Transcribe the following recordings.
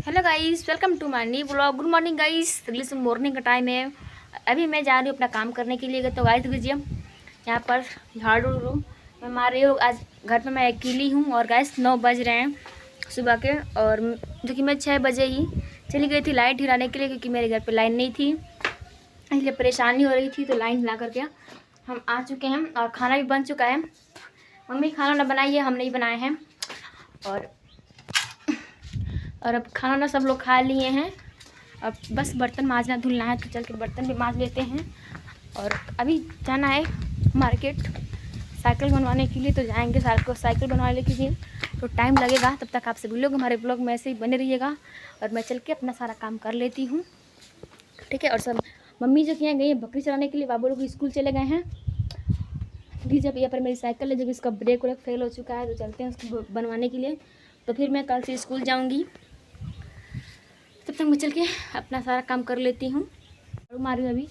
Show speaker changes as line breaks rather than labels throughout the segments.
Hello guys, welcome to my new blog. Good morning guys. English morning का time है। अभी मैं जा रही हूँ अपना काम करने के लिए। तो गाइस लीजिए यहाँ पर झाड़ू मैं मार रही हूँ। आज घर पे मैं अकेली हूँ और गाइस 9 बज रहे हैं सुबह के। और जो कि मैं 6 बजे ही चली गई थी लाइट हिलाने के लिए, क्योंकि मेरे घर पर लाइन नहीं थी, इसलिए परेशानी हो रही थी। तो लाइन हिला करके हम आ चुके हैं और खाना भी बन चुका है। मम्मी खाना ना बनाई है, हम नहीं बनाए हैं। और अब खाना ना सब लोग खा लिए हैं। अब बस बर्तन मांजना धुलना है, तो चल के बर्तन भी मांज लेते हैं। और अभी जाना है मार्केट साइकिल बनवाने के लिए, तो जाएंगे साइकिल बनवाने के लिए। तो टाइम लगेगा, तब तक आप सभी लोग हमारे ब्लॉग में ऐसे ही बने रहिएगा। और मैं चल के अपना सारा काम कर लेती हूँ, ठीक है। और सब मम्मी जो कि गई है बकरी चलाने के लिए, बाबू लोग स्कूल चले गए हैं। जब यहाँ पर मेरी साइकिल है, जब इसका ब्रेक व्रेक फेल हो चुका है, तो चलते हैं उसको बनवाने के लिए। तो फिर मैं कल से स्कूल जाऊँगी, तब तक मैं चल के अपना सारा काम कर लेती हूँ। झाड़ू मारी हूँ अभी,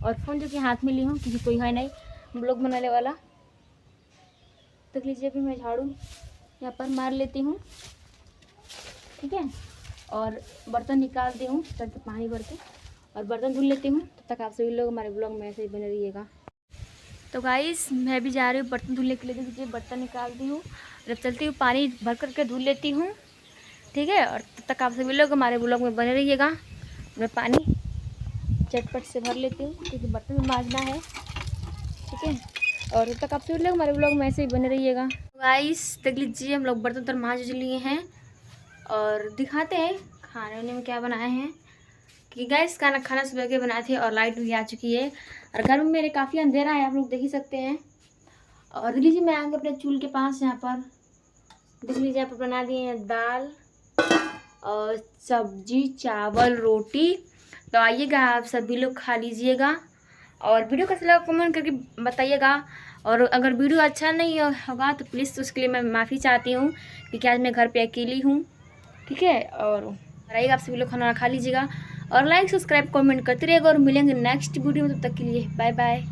और फ़ोन जो कि हाथ में ली हूँ, क्योंकि कोई है नहीं ब्लॉग बनाने वाला। तो लीजिए अभी मैं झाड़ू यहाँ पर मार लेती हूँ, ठीक है। और बर्तन निकाल दी हूँ चल के पानी भर के, और बर्तन धुल लेती हूँ। तब तक आप सभी लोग हमारे ब्लॉग में ऐसे ही बने रहिएगा। तो गाइस मैं भी जा रही हूँ बर्तन धुलने के लिए। देखिए बर्तन निकाल दी हूँ, जब चलती हूँ पानी भर करके धुल लेती हूँ, ठीक है। और तब तक आप सभी लोग हमारे ब्लॉग में बने रहिएगा। मैं पानी चटपट से भर लेती हूँ, क्योंकि बर्तन भी मांजना है, ठीक है। और तब तक आप सभी लोग हमारे ब्लॉग में ऐसे ही बने रहिएगा। गाइस देख लीजिए हम लोग बर्तन मांज लिए हैं, और दिखाते हैं खाने वाने में क्या बनाए हैं। कि गाइस खाना सुबह के बनाए थे, और लाइट भी आ चुकी है। और घर में मेरे काफ़ी अंधेरा है, आप लोग देख ही सकते हैं। और देख लीजिए मैं आगे अपने चूल्हे के पास, यहाँ पर देख लीजिए यहाँ पर बना दिए हैं दाल और सब्जी, चावल, रोटी। तो आइएगा आप सभी लोग खा लीजिएगा। और वीडियो कैसा लगा कमेंट करके बताइएगा। और अगर वीडियो अच्छा नहीं होगा तो प्लीज़ तो उसके लिए मैं माफ़ी चाहती हूँ, क्योंकि आज मैं घर पे अकेली हूँ, ठीक है। और आइएगा आप सभी लोग खाना खा लीजिएगा, और लाइक सब्सक्राइब कमेंट करते रहिएगा। और मिलेंगे नेक्स्ट वीडियो में, तब तक के लिए बाय बाय।